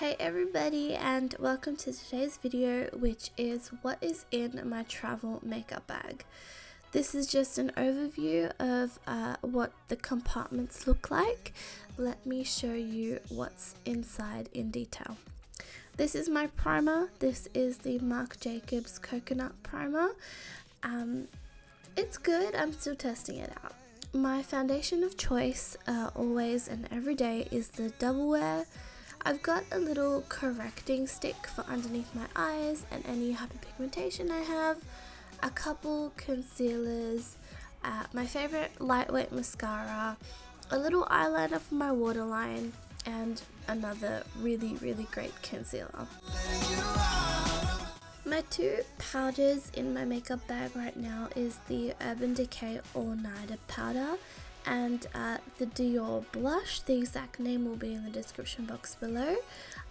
Hey everybody, and welcome to today's video, which is what is in my travel makeup bag. This is just an overview of what the compartments look like. Let me show you what's inside in detail. This is my primer. This is the Marc Jacobs Coconut Primer. It's good. I'm still testing it out. My foundation of choice, always and every day, is the Double Wear. I've got a little correcting stick for underneath my eyes and any hyperpigmentation I have, a couple concealers, my favorite lightweight mascara, a little eyeliner for my waterline, and another really great concealer. My two powders in my makeup bag right now is the Urban Decay Allnighter powder and the Dior blush. The exact name will be in the description box below.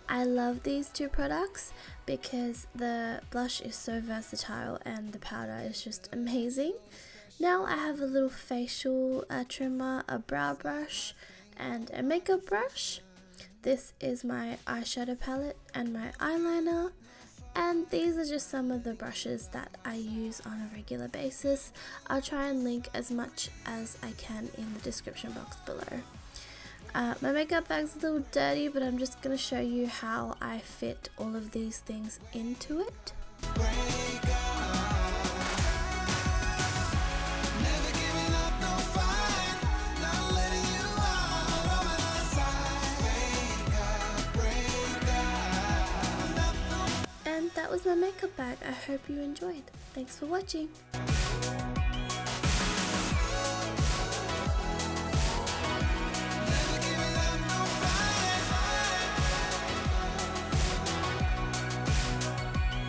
I love these two products because the blush is so versatile and the powder is just amazing. Now I have a little facial trimmer, a brow brush, and a makeup brush. This is my eyeshadow palette and my eyeliner. And these are just some of the brushes that I use on a regular basis. I'll try and link as much as I can in the description box below. My makeup bag's a little dirty, but I'm just going to show you how I fit all of these things into it. That was my makeup bag. I hope you enjoyed. Thanks for watching.